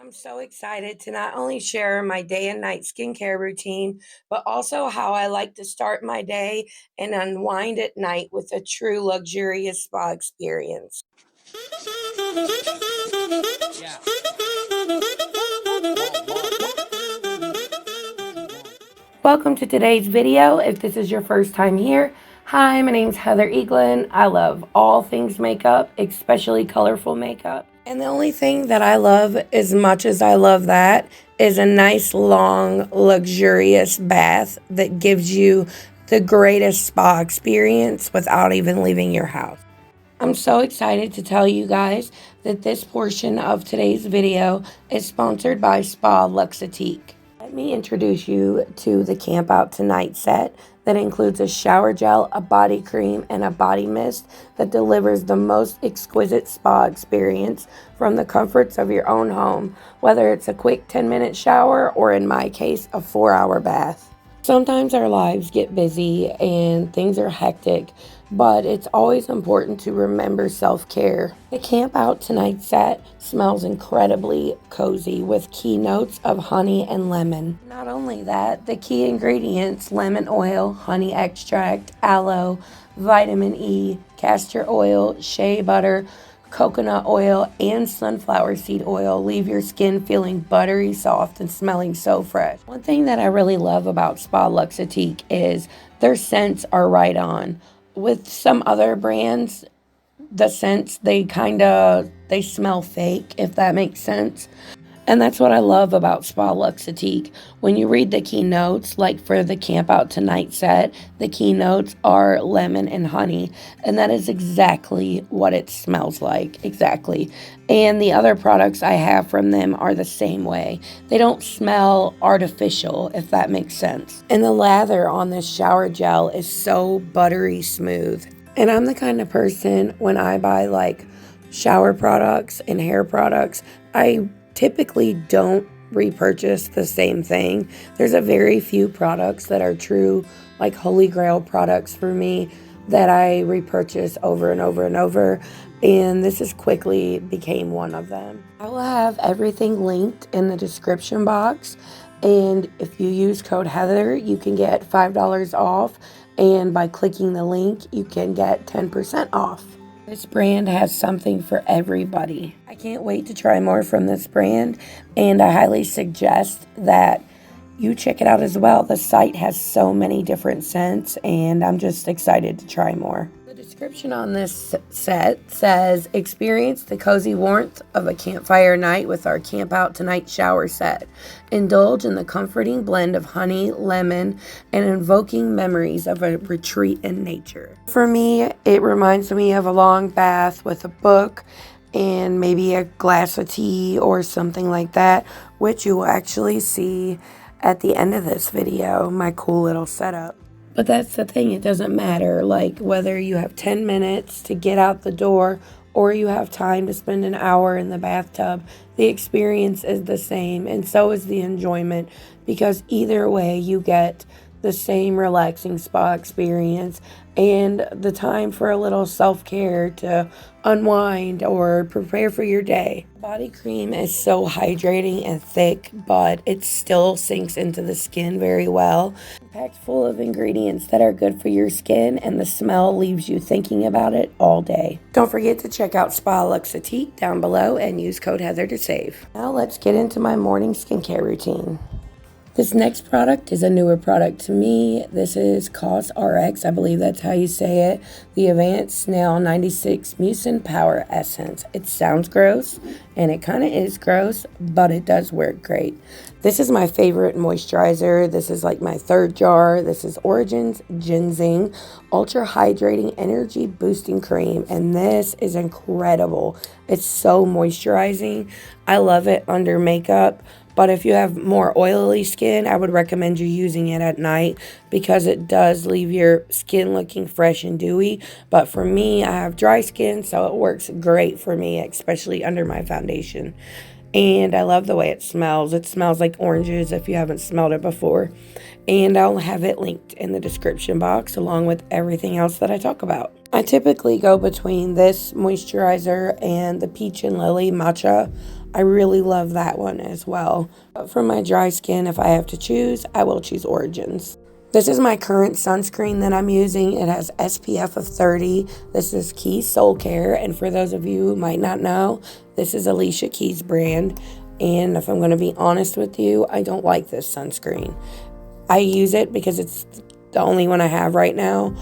I'm so excited to not only share my day and night skincare routine, but also how I like to start my day and unwind at night with a true luxurious spa experience. Yeah. Welcome to today's video. If this is your first time here, hi, my name's Heather Eaglin. I love all things makeup, especially colorful makeup. And the only thing that I love as much as I love that is a nice, long, luxurious bath that gives you the greatest spa experience without even leaving your house. I'm so excited to tell you guys that this portion of today's video is sponsored by Spa LUXETIQUE. Let me introduce you to the Camp Out Tonight set that includes a shower gel, a body cream, and a body mist that delivers the most exquisite spa experience from the comforts of your own home, whether it's a quick 10-minute shower or, in my case, a 4-hour bath. Sometimes our lives get busy and things are hectic, but it's always important to remember self-care. The Camp Out Tonight set smells incredibly cozy with key notes of honey and lemon. Not only that, the key ingredients, lemon oil, honey extract, aloe, vitamin E, castor oil, shea butter, coconut oil, and sunflower seed oil leave your skin feeling buttery soft and smelling so fresh. One thing that I really love about Spa LUXETIQUE is their scents are right on. With some other brands, the scents, they smell fake, if that makes sense. And that's what I love about Spa LUXETIQUE. When you read the keynotes, like for the Camp Out Tonight set, the keynotes are lemon and honey. And that is exactly what it smells like. Exactly. And the other products I have from them are the same way. They don't smell artificial, if that makes sense. And the lather on this shower gel is so buttery smooth. And I'm the kind of person, when I buy like shower products and hair products, I typically don't repurchase the same thing. There's a very few products that are true, like holy grail products for me, that I repurchase over and over and over, and this has quickly became one of them. I will have everything linked in the description box, and if you use code Heather, you can get $5 off, and by clicking the link, you can get 10% off. This brand has something for everybody. I can't wait to try more from this brand, and I highly suggest that you check it out as well. The site has so many different scents, and I'm just excited to try more. The description on this set says, experience the cozy warmth of a campfire night with our Camp Out Tonight shower set. Indulge in the comforting blend of honey, lemon, and invoking memories of a retreat in nature. For me, it reminds me of a long bath with a book and maybe a glass of tea or something like that, which you will actually see at the end of this video, my cool little setup. But that's the thing, it doesn't matter, like whether you have 10 minutes to get out the door or you have time to spend an hour in the bathtub, the experience is the same, and so is the enjoyment, because either way you get the same relaxing spa experience and the time for a little self-care to unwind or prepare for your day. Body cream is so hydrating and thick, but it still sinks into the skin very well. Packed full of ingredients that are good for your skin, and the smell leaves you thinking about it all day. Don't forget to check out Spa LUXETIQUE down below and use code Heather to save. Now let's get into my morning skincare routine. This next product is a newer product to me. This is COSRX, I believe that's how you say it. The Advanced SNAIL 96 MUCIN Power Essence. It sounds gross, and it kind of is gross, but it does work great. This is my favorite moisturizer. This is like my third jar. This is Origin's GINZING Ultra Hydrating Energy Boosting Cream, and this is incredible. It's so moisturizing. I love it under makeup. But if you have more oily skin, I would recommend you using it at night because it does leave your skin looking fresh and dewy. But for me, I have dry skin, so it works great for me, especially under my foundation. And I love the way it smells. It smells like oranges if you haven't smelled it before. And I'll have it linked in the description box along with everything else that I talk about. I typically go between this moisturizer and the Peach and Lily Matcha I really love that one as well. But for my dry skin, if I have to choose, I will choose Origins. This is my current sunscreen that I'm using. It has SPF of 30. This is Keys SOULCARE, and for those of you who might not know, this is Alicia Keys' brand. And if I'm going to be honest with you, I don't like this sunscreen. I use it because it's the only one I have right now,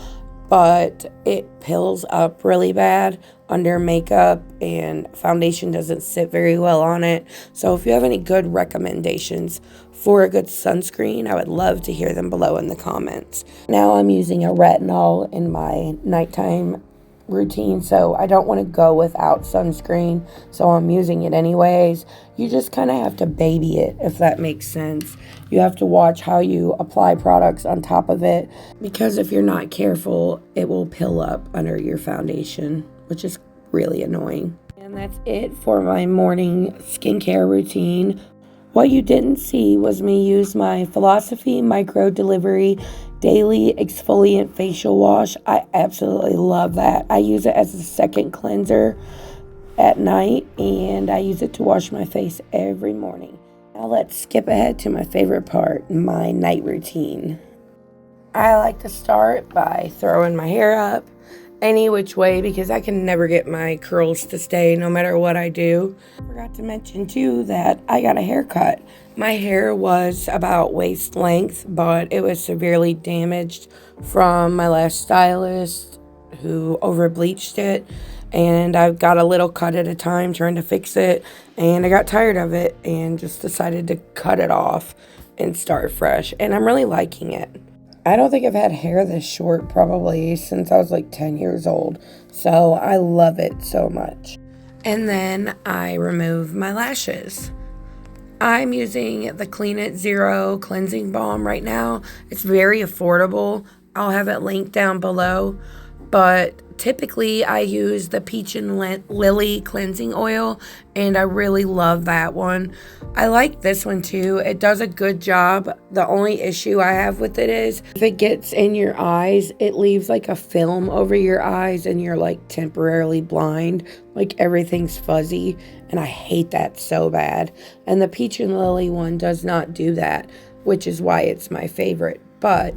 but it pills up really bad under makeup, and foundation doesn't sit very well on it. So if you have any good recommendations for a good sunscreen, I would love to hear them below in the comments. Now I'm using a retinol in my nighttime routine, so I don't want to go without sunscreen, so I'm using it anyways. You just kind of have to baby it, if that makes sense. You have to watch how you apply products on top of it, because if you're not careful, it will pill up under your foundation, which is really annoying. And that's it for my morning skincare routine. What you didn't see was me use my Philosophy Micro Delivery Daily Exfoliant Facial Wash. I absolutely love that. I use it as a second cleanser at night, and I use it to wash my face every morning. Now let's skip ahead to my favorite part, my night routine. I like to start by throwing my hair up any which way because I can never get my curls to stay no matter what I do. I forgot to mention too that I got a haircut. My hair was about waist length, but it was severely damaged from my last stylist who over bleached it, and I got a little cut at a time trying to fix it, and I got tired of it and just decided to cut it off and start fresh, and I'm really liking it. I don't think I've had hair this short probably since I was like 10 years old, so I love it so much. And then I remove my lashes. I'm using the Clean It Zero Cleansing Balm right now. It's very affordable. I'll have it linked down below, but typically I use the Peach and Lily cleansing oil, and I really love that one. I like this one too. It does a good job. The only issue I have with it is if it gets in your eyes, it leaves like a film over your eyes and you're like temporarily blind, like everything's fuzzy, and I hate that so bad. And the Peach and Lily one does not do that, which is why it's my favorite. But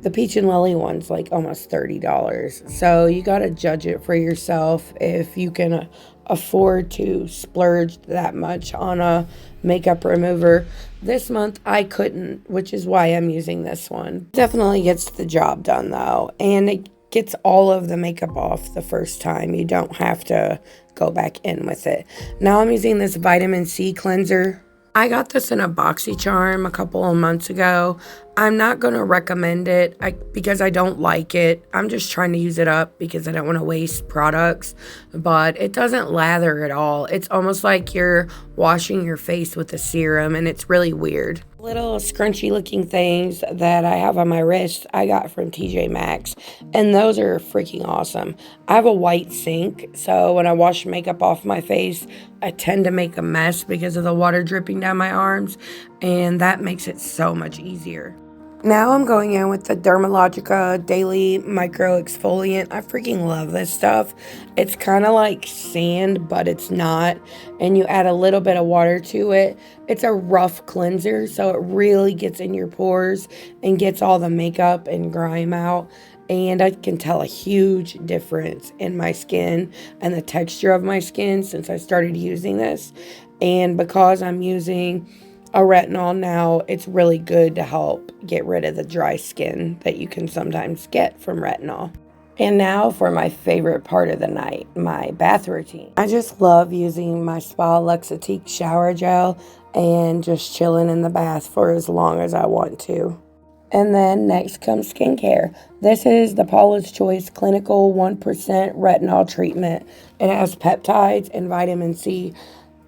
the Peach and Lily one's like almost $30. So you got to judge it for yourself if you can afford to splurge that much on a makeup remover. This month I couldn't, which is why I'm using this one. Definitely gets the job done though, and it gets all of the makeup off the first time. You don't have to go back in with it. Now I'm using this vitamin C cleanser. I got this in a BoxyCharm a couple of months ago. I'm not going to recommend it because I don't like it. I'm just trying to use it up because I don't want to waste products. But it doesn't lather at all. It's almost like you're washing your face with a serum, and it's really weird. Little scrunchy looking things that I have on my wrist I got from TJ Maxx, and those are freaking awesome. I have a white sink, so when I wash makeup off my face, I tend to make a mess because of the water dripping down my arms, and that makes it so much easier. Now I'm going in with the Dermologica Daily Micro Exfoliant. I freaking love this stuff. It's kind of like sand, but it's not. And you add a little bit of water to it. It's a rough cleanser, so it really gets in your pores and gets all the makeup and grime out. And I can tell a huge difference in my skin and the texture of my skin since I started using this. And because I'm using a retinol now, it's really good to help get rid of the dry skin that you can sometimes get from retinol. And now for my favorite part of the night, my bath routine. I just love using my Spa LUXETIQUE shower gel and just chilling in the bath for as long as I want to. And then next comes skincare. This is the Paula's Choice Clinical 1% Retinol Treatment. It has peptides and vitamin C.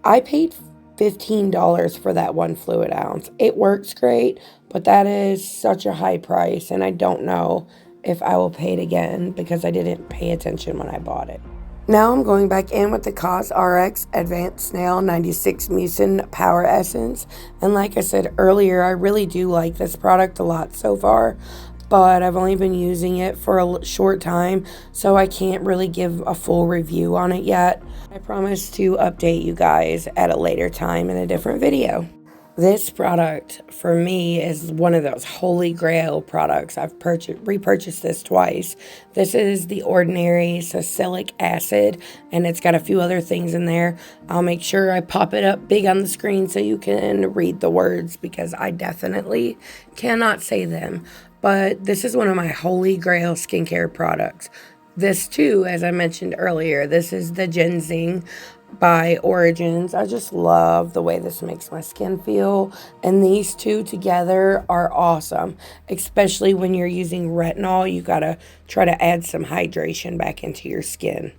I paid $15 for that 1 fluid ounce. It works great, but that is such a high price, and I don't know if I will pay it again because I didn't pay attention when I bought it. Now I'm going back in with the COSRX Advanced SNAIL 96 MUCIN Power Essence, and like I said earlier, I really do like this product a lot so far. but I've only been using it for a short time, so I can't really give a full review on it yet. I promise to update you guys at a later time in a different video. This product for me is one of those holy grail products. I've repurchased this twice. This is the Ordinary Salicylic Acid, and it's got a few other things in there. I'll make sure I pop it up big on the screen so you can read the words, because I definitely cannot say them. But this is one of my holy grail skincare products. This too, as I mentioned earlier, this is the GINZING by Origins. I just love the way this makes my skin feel, and these two together are awesome, especially when you're using retinol. You gotta try to add some hydration back into your skin.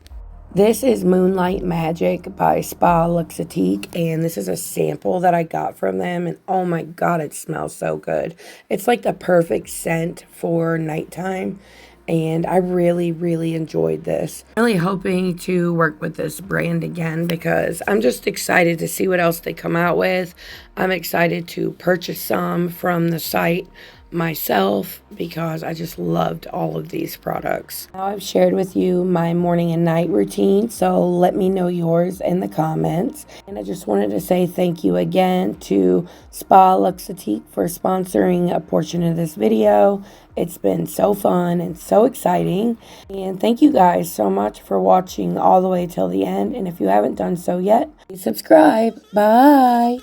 This is Moonlight Magic by Spa LUXETIQUE, and this is a sample that I got from them, and oh my god, it smells so good. It's like the perfect scent for nighttime, and I really enjoyed this. I'm really hoping to work with this brand again, because I'm just excited to see what else they come out with. I'm excited to purchase some from the site myself, because I just loved all of these products. Now I've shared with you my morning and night routine, so let me know yours in the comments. And I just wanted to say thank you again to Spa LUXETIQUE for sponsoring a portion of this video. It's been so fun and so exciting, and thank you guys so much for watching all the way till the end. And if you haven't done so yet, please subscribe. Bye.